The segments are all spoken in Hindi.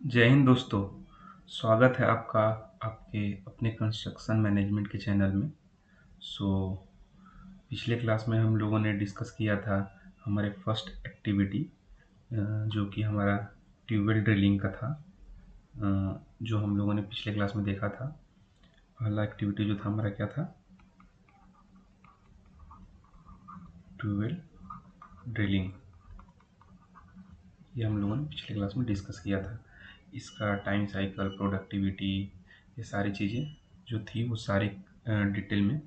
जय हिंद दोस्तों। स्वागत है आपका आपके अपने कंस्ट्रक्शन मैनेजमेंट के चैनल में। पिछले क्लास में हम लोगों ने डिस्कस किया था हमारे फर्स्ट एक्टिविटी जो कि हमारा ट्यूबवेल ड्रिलिंग का था, जो हम लोगों ने पिछले क्लास में देखा था। पहला एक्टिविटी जो था हमारा क्या था? Tubewell drilling. ये हम लोगों ने पिछले क्लास में डिस्कस किया था। इसका टाइम साइकिल, प्रोडक्टिविटी, ये सारी चीज़ें जो थी वो सारी डिटेल में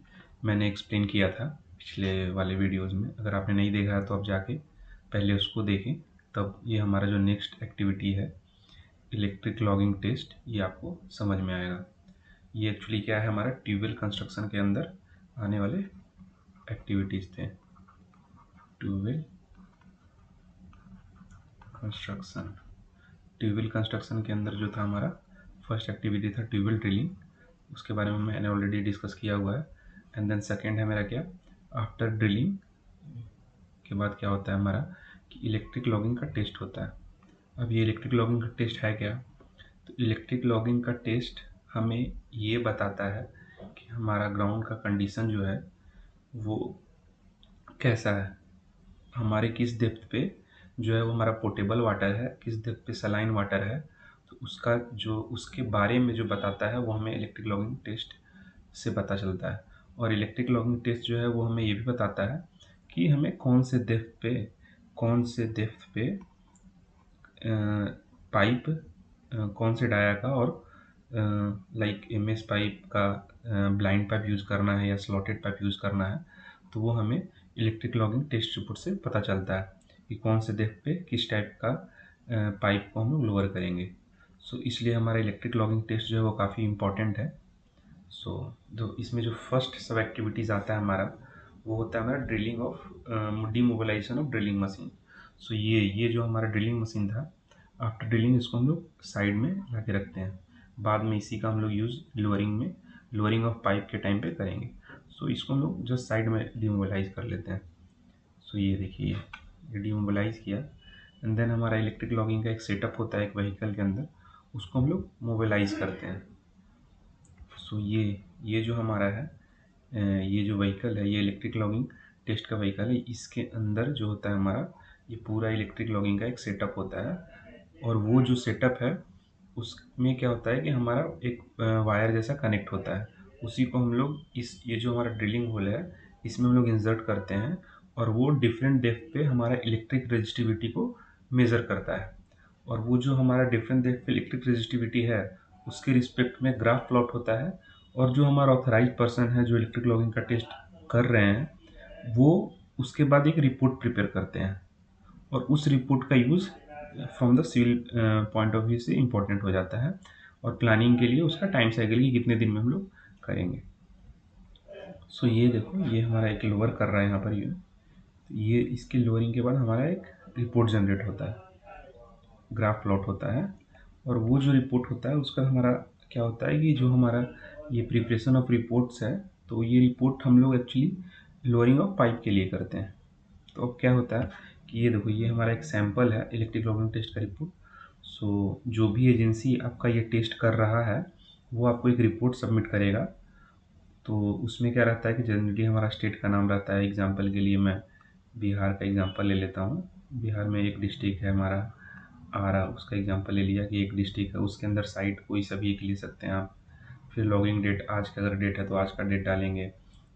मैंने एक्सप्लेन किया था पिछले वाले वीडियोज़ में। अगर आपने नहीं देखा है तो आप जाके पहले उसको देखें, तब ये हमारा जो नेक्स्ट एक्टिविटी है इलेक्ट्रिक लॉगिंग टेस्ट, ये आपको समझ में आएगा। ये एक्चुअली क्या है, हमारा ट्यूबवेल कंस्ट्रक्शन के अंदर आने वाले एक्टिविटीज़ थे। ट्यूबवेल कंस्ट्रक्शन, ट्यूबवेल कंस्ट्रक्शन के अंदर जो था हमारा फर्स्ट एक्टिविटी था ट्यूबवेल ड्रिलिंग। उसके बारे में मैंने ऑलरेडी डिस्कस किया हुआ है। एंड देन सेकेंड है मेरा क्या, आफ्टर ड्रिलिंग के बाद क्या होता है हमारा कि इलेक्ट्रिक लॉगिंग का टेस्ट होता है। अब ये इलेक्ट्रिक लॉगिंग का टेस्ट है क्या? तो इलेक्ट्रिक लॉगिंग का टेस्ट हमें ये बताता है कि हमारा ग्राउंड का कंडीशन जो है वो कैसा है, हमारे किस डेप्थ पे जो है वो हमारा पोर्टेबल वाटर है, किस डेप्थ पे सलाइन वाटर है। तो उसका जो उसके बारे में जो बताता है वो हमें इलेक्ट्रिक लॉगिंग टेस्ट से पता चलता है। और इलेक्ट्रिक लॉगिंग टेस्ट जो है वो हमें ये भी बताता है कि हमें कौन से डेप्थ पे पाइप, कौन से डाया का, और लाइक एमएस पाइप का ब्लाइंड पाइप यूज़ करना है या स्लॉटेड पाइप यूज़ करना है। तो वो हमें इलेक्ट्रिक लॉगिंग टेस्ट रिपोर्ट से पता चलता है कि कौन से डेप्थ पे किस टाइप का पाइप को हम लोग लोअर करेंगे। इसलिए हमारा इलेक्ट्रिक लॉगिंग टेस्ट जो है वो काफ़ी इम्पॉर्टेंट है। तो इसमें जो फर्स्ट सब एक्टिविटीज़ आता है हमारा, वो होता है हमारा drilling of डीमोबिलाइजेशन of drilling machine. ये जो हमारा ड्रिलिंग मशीन था, आफ्टर ड्रिलिंग इसको हम लोग साइड में ला के रखते हैं। बाद में इसी का हम लोग यूज़ लोअरिंग ऑफ पाइप के टाइम पे करेंगे। इसको हम लोग जस्ट साइड में डीमोबिलाइज कर लेते हैं। ये देखिए, ये डीमोबिलाइज किया। एंड देन हमारा इलेक्ट्रिक लॉगिंग का एक सेटअप होता है एक व्हीकल के अंदर, उसको हम लोग मोबिलाइज करते हैं। ये जो हमारा है, ये जो व्हीकल है, ये इलेक्ट्रिक लॉगिंग टेस्ट का व्हीकल है। इसके अंदर जो होता है हमारा, ये पूरा इलेक्ट्रिक लॉगिंग का एक सेटअप होता है। और वो जो सेटअप है उसमें क्या होता है कि हमारा एक वायर जैसा कनेक्ट होता है। उसी को हम लोग ये जो हमारा ड्रिलिंग होल है इसमें हम लोग इंसर्ट करते हैं, और वो डिफरेंट डेप्थ पे हमारा इलेक्ट्रिक रेजिस्टिविटी को मेज़र करता है। और वो जो हमारा डिफरेंट डेप्थ पे इलेक्ट्रिक रेजिस्टिविटी है उसके रिस्पेक्ट में ग्राफ प्लॉट होता है। और जो हमारा ऑथराइज पर्सन है जो इलेक्ट्रिक लॉगिंग का टेस्ट कर रहे हैं, वो उसके बाद एक रिपोर्ट प्रिपेयर करते हैं। और उस रिपोर्ट का use from the civil point of view से इम्पोर्टेंट हो जाता है, और प्लानिंग के लिए उसका टाइम साइकिल की कितने दिन में हम लोग करेंगे। ये देखो, ये हमारा एक लोअर कर रहा है यहाँ पर ये इसके लोअरिंग के बाद हमारा एक रिपोर्ट जनरेट होता है, ग्राफ प्लॉट होता है। और वो जो रिपोर्ट होता है उसका हमारा क्या होता है कि जो हमारा ये प्रिपरेशन ऑफ रिपोर्ट्स है, तो ये रिपोर्ट हम लोग एक्चुअली लोअरिंग ऑफ पाइप के लिए करते हैं। तो अब क्या होता है कि ये देखो, ये हमारा एक सैंपल है इलेक्ट्रिक लॉगिंग टेस्ट का रिपोर्ट। जो भी एजेंसी आपका ये टेस्ट कर रहा है वो आपको एक रिपोर्ट सबमिट करेगा। तो उसमें क्या रहता है कि जनरली हमारा स्टेट का नाम रहता है। एग्जांपल के लिए मैं बिहार का एग्जांपल ले लेता हूँ। बिहार में एक डिस्ट्रिक्ट है हमारा आरा, उसका एग्जांपल ले लिया कि एक डिस्ट्रिक्ट है, उसके अंदर साइट कोई सभी एक ले सकते हैं आप। फिर लॉगिंग डेट, आज का अगर डेट है तो आज का डेट डालेंगे।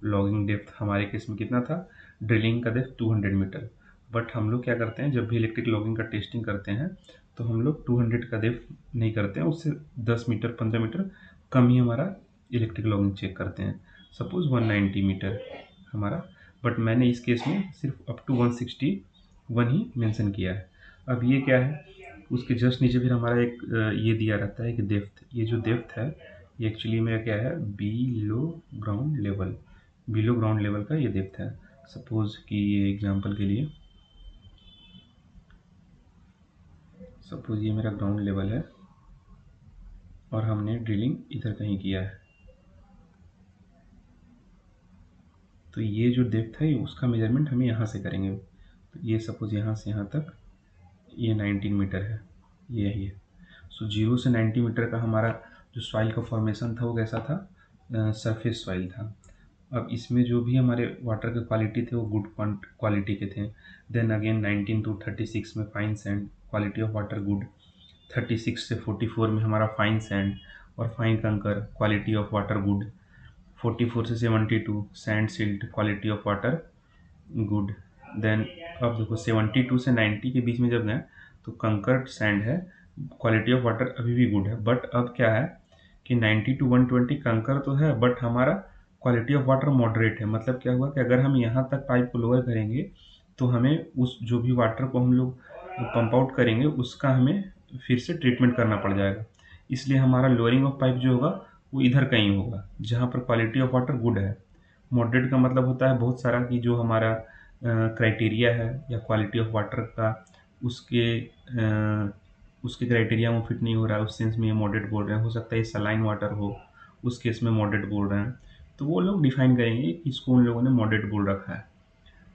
लॉगिंग डेप्थ हमारे केस में कितना था, ड्रिलिंग का डेप्थ 200 मीटर। बट हम लोग क्या करते हैं, जब भी इलेक्ट्रिक लॉगिंग का टेस्टिंग करते हैं तो हम लोग 200 का डेप्थ नहीं करते हैं, उससे 10 मीटर 15 मीटर कम ही हमारा इलेक्ट्रिक लॉगिंग चेक करते हैं। सपोज 190 मीटर हमारा, बट मैंने इस केस में सिर्फ अप टू 161 ही मेंशन किया है। अब ये क्या है, उसके जस्ट नीचे फिर हमारा एक ये दिया रहता है कि डेप्थ, ये जो डेप्थ है ये एक्चुअली मेरा क्या है, बिलो ग्राउंड लेवल का ये डेप्थ है। सपोज कि ये एग्जांपल के लिए, सपोज ये मेरा ग्राउंड लेवल है और हमने ड्रिलिंग इधर कहीं किया है। तो ये जो डेप्थ है उसका मेजरमेंट हमें यहाँ से करेंगे। तो ये सपोज यहाँ से यहाँ तक ये 19 मीटर है, ये यही है। सो 0 से 90 मीटर का हमारा जो सॉइल का फॉर्मेशन था वो कैसा था, सरफेस सॉइल था। अब इसमें जो भी हमारे वाटर के क्वालिटी थे वो गुड क्वालिटी के थे। देन अगेन 19 to 36 में fine sand, quality of water good. 36 से 44 में हमारा फाइन सैंड और फाइन कंकर, क्वालिटी ऑफ वाटर गुड। 44 से 72 sand silt, quality of water good. Then अब देखो 72 से 90 के बीच में जब गए तो कंकर्ड सैंड है, क्वालिटी ऑफ वाटर अभी भी गुड है। बट अब क्या है कि 90 to 120 कंकर तो है बट हमारा क्वालिटी ऑफ वाटर मॉडरेट है। मतलब क्या हुआ कि अगर हम यहाँ तक पाइप को लोअर करेंगे तो हमें उस जो भी वाटर को हम लोग पंप आउट करेंगे उसका हमें फिर से ट्रीटमेंट करना पड़ जाएगा। इसलिए हमारा लोअरिंग ऑफ पाइप जो होगा वो इधर कहीं होगा जहाँ पर क्वालिटी ऑफ वाटर गुड है। मॉडरेट का मतलब होता है बहुत सारा कि जो हमारा क्राइटेरिया है या क्वालिटी ऑफ वाटर का उसके उसके क्राइटेरिया में फिट नहीं हो रहा है, उस सेंस में ये मॉडरेट बोल रहे हैं। हो सकता है ये सलाइन वाटर हो, उस केस में मॉडरेट बोल रहे हैं। तो वो लोग डिफाइन करेंगे कि इसको उन लोगों ने मॉडरेट बोल रखा है।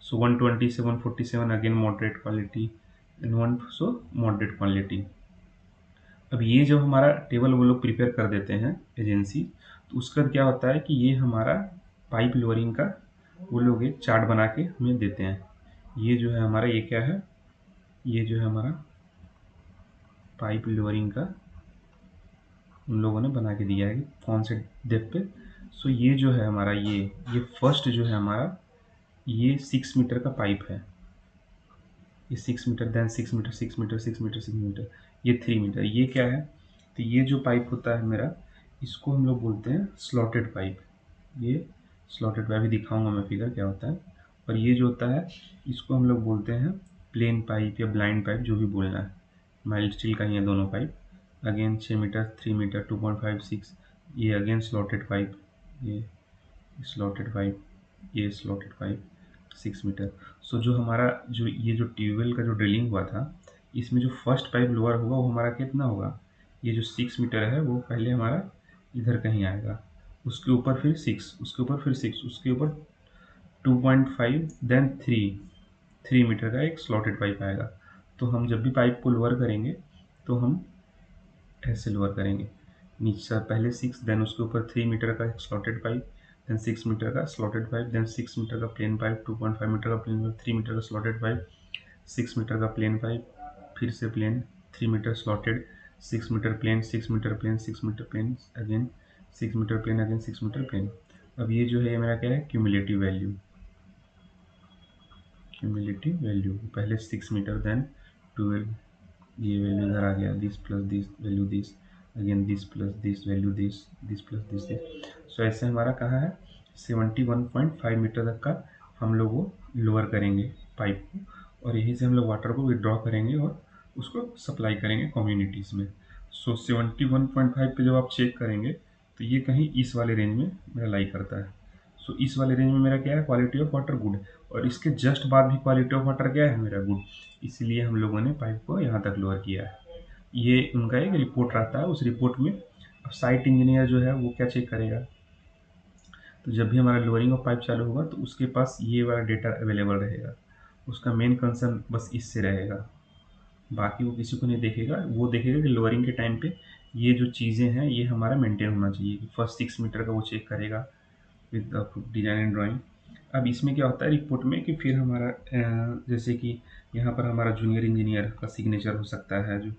सो 120 से 147 again moderate quality and moderate quality. अब ये जो हमारा टेबल वो लोग प्रिपेयर कर देते हैं एजेंसी, तो उसका क्या होता है कि ये हमारा पाइप लोअरिंग का वो लोग एक चार्ट बना के हमें देते हैं। ये जो है हमारा, ये क्या है, ये जो है हमारा पाइप लोअरिंग का उन लोगों ने बना के दिया है कि कौन से डेप्थ पे। सो ये जो है हमारा, ये फर्स्ट जो है हमारा, ये 6 मीटर का पाइप है। ये 6 metre, then 6 metre, 6 metre, 6 metre, 6 metre, ये 3 मीटर। ये क्या है, तो ये जो पाइप होता है मेरा, इसको हम लोग बोलते हैं स्लॉटेड पाइप। ये स्लॉटेड पाइप, दिखाऊंगा मैं फिगर क्या होता है। और ये जो होता है इसको हम लोग बोलते हैं प्लेन पाइप या ब्लाइंड पाइप, जो भी बोलना है। माइल्ड स्टील का ही है दोनों पाइप। अगेन 6 मीटर, 3 मीटर, 2.56, ये अगेन स्लॉटेड पाइप, ये स्लॉटेड पाइप, ये स्लॉटेड पाइप 6 मीटर। सो जो हमारा जो ये जो ट्यूबवेल का जो ड्रिलिंग हुआ था, इसमें जो फर्स्ट पाइप लोअर होगा वो हमारा कितना होगा, ये जो 6 मीटर है वो पहले हमारा इधर कहीं आएगा, उसके ऊपर फिर 6, उसके ऊपर फिर 6, उसके ऊपर 2.5, देन 3 मीटर का एक स्लॉटेड पाइप आएगा। तो हम जब भी पाइप को लोअर करेंगे तो हम ऐसे लोअर करेंगे, नीचे पहले 6, देन उसके ऊपर 3 मीटर का एक स्लॉटेड पाइप, देन 6 मीटर का स्लॉटेड पाइप, देन 6 मीटर का प्लेन पाइप, 2.5 मीटर का प्लेन पाइप, 3 मीटर का स्लॉटेड पाइप, 6 मीटर का प्लेन पाइप, फिर से plain, 3 metre slotted, 6 metre plain, 6 metre plain, 6 metre plain, again 6 metre plain, again 6 metre plain. अब ये जो है ये मेरा क्या है, क्यूमुलेटिव वैल्यू। क्यूमुलेटिव वैल्यू पहले 6 मीटर, देन 12, ये वैल्यू इधर आ गया, this plus this value, this again this plus this value, this plus this. So ऐसे हमारा कहाँ है, 71.5 मीटर तक का हम लोग वो लोअर करेंगे पाइप को, और यहीं से हम लोग वाटर को विड्रॉ करेंगे और उसको सप्लाई करेंगे कम्युनिटीज़ में। सो 71.5 पे जब आप चेक करेंगे तो ये कहीं इस वाले रेंज में मेरा लाई करता है। सो इस वाले रेंज में मेरा क्या है, क्वालिटी ऑफ वाटर गुड, और इसके जस्ट बाद भी क्वालिटी ऑफ वाटर क्या है मेरा गुड, इसलिए हम लोगों ने पाइप को यहाँ तक लोअर किया है। ये उनका एक रिपोर्ट रहता है, उस रिपोर्ट में अब साइट इंजीनियर जो है वो क्या चेक करेगा, तो जब भी हमारा लोअरिंग ऑफ पाइप चालू होगा तो उसके पास ये वाला डेटा अवेलेबल रहेगा। उसका मेन कंसर्न बस इससे रहेगा, बाकी वो किसी को नहीं देखेगा। वो देखेगा कि लोअरिंग के टाइम पे ये जो चीज़ें हैं ये हमारा मेंटेन होना चाहिए। फर्स्ट 6 मीटर का वो चेक करेगा विद डिज़ाइन एंड ड्राइंग। अब इसमें क्या होता है रिपोर्ट में कि फिर हमारा जैसे कि यहाँ पर हमारा जूनियर इंजीनियर का सिग्नेचर हो सकता है, जो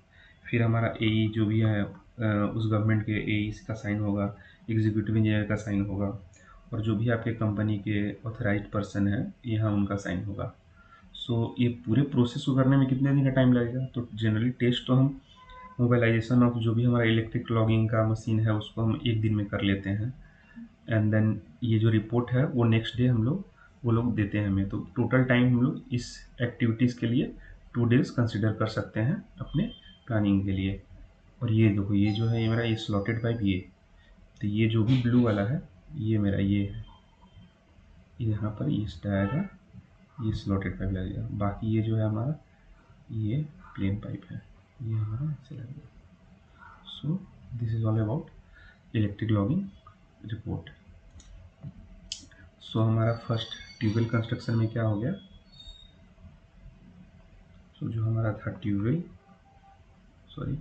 फिर हमारा एई जो भी है उस गवर्नमेंट के एई का साइन होगा, एग्जीक्यूटिव इंजीनियर का साइन होगा, और जो भी आपके कंपनी के ऑथराइज्ड पर्सन है यहाँ उनका साइन होगा। सो ये पूरे प्रोसेस को करने में कितने दिन का टाइम लगेगा, तो जनरली टेस्ट तो हम मोबाइलाइजेशन ऑफ जो भी हमारा इलेक्ट्रिक लॉगिंग का मशीन है उसको हम 1 दिन में कर लेते हैं, एंड देन ये जो रिपोर्ट है वो नेक्स्ट डे वो लोग देते हैं हमें। तो टोटल टाइम हम लोग इस एक्टिविटीज़ के लिए 2 डेज़ कंसिडर कर सकते हैं अपने प्लानिंग के लिए। और ये देखो ये जो है ये मेरा ये स्लॉटेड पाइप, ये तो ये जो भी ब्लू वाला है ये मेरा ये है, यहाँ पर इस आएगा, ये स्लॉटेड पाइप लगेगा। बाकी ये जो है हमारा ये प्लेन पाइप है, ये हमारा ऐसे लगेगा। So this is all about electric logging report. So हमारा फर्स्ट ट्यूबवेल कंस्ट्रक्शन में क्या हो गया, सो जो हमारा था ट्यूबवेल, सॉरी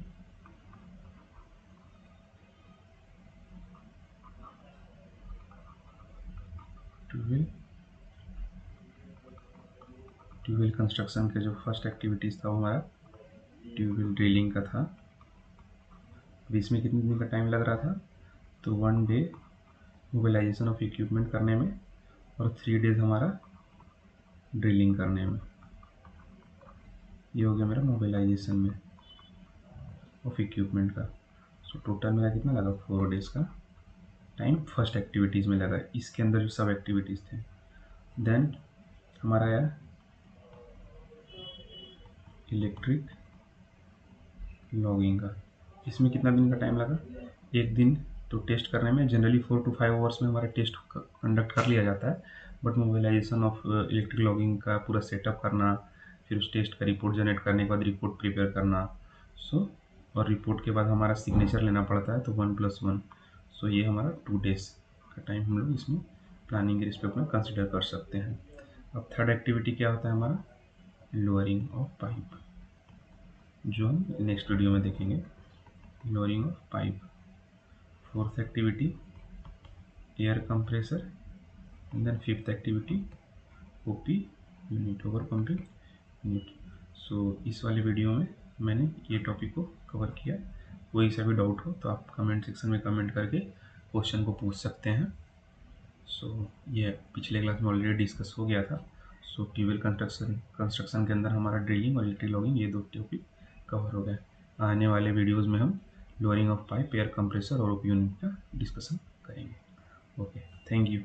ट्यूबवेल कंस्ट्रक्शन के जो फर्स्ट एक्टिविटीज़ था वो हमारा ट्यूबवेल ड्रिलिंग का था। इसमें कितने दिन का टाइम लग रहा था, तो 1 डे मोबिलाइजेशन ऑफ इक्विपमेंट करने में और 3 डेज हमारा ड्रिलिंग करने में। ये हो गया मेरा मोबिलाइजेशन में ऑफ इक्विपमेंट का। सो टोटल मेरा कितना लगा, 4 डेज का टाइम फर्स्ट एक्टिविटीज़ में लगा। इसके अंदर जो सब एक्टिविटीज़ थे, देन हमारा आया इलेक्ट्रिक लॉगिंग का। इसमें कितना दिन का टाइम लगा, 1 दिन। तो टेस्ट करने में जनरली 4 to 5 आवर्स में हमारा टेस्ट कंडक्ट कर लिया जाता है, but mobilisation of electric logging का पूरा सेटअप करना, फिर उस टेस्ट का रिपोर्ट जनरेट करने के बाद रिपोर्ट प्रिपेयर करना, और रिपोर्ट के बाद हमारा सिग्नेचर लेना पड़ता है, तो 1+1। सो ये हमारा 2 डेज का टाइम हम लोग इसमें प्लानिंग के रिस्पेक्ट में कंसिडर कर सकते हैं। अब थर्ड एक्टिविटी क्या होता है हमारा, लोअरिंग ऑफ पाइप, जो हम नेक्स्ट वीडियो में देखेंगे, lowering of pipe. Fourth activity air compressor, and then fifth activity OP unit, over pumping unit. So इस वाले वीडियो में मैंने ये टॉपिक को कवर किया। कोई सा भी डाउट हो तो आप कमेंट सेक्शन में कमेंट करके क्वेश्चन को पूछ सकते हैं। सो ये पिछले क्लास में ऑलरेडी डिस्कस हो गया था। सो ट्यूबवेल कंस्ट्रक्शन के अंदर हमारा ड्रिलिंग और इलेक्ट्रिक लॉगिंग, ये 2 टॉपिक कवर हो गए। आने वाले वीडियोज़ में हम lowering of pipe, air compressor और ओपी यूनिट का डिस्कशन करेंगे। Okay, thank you.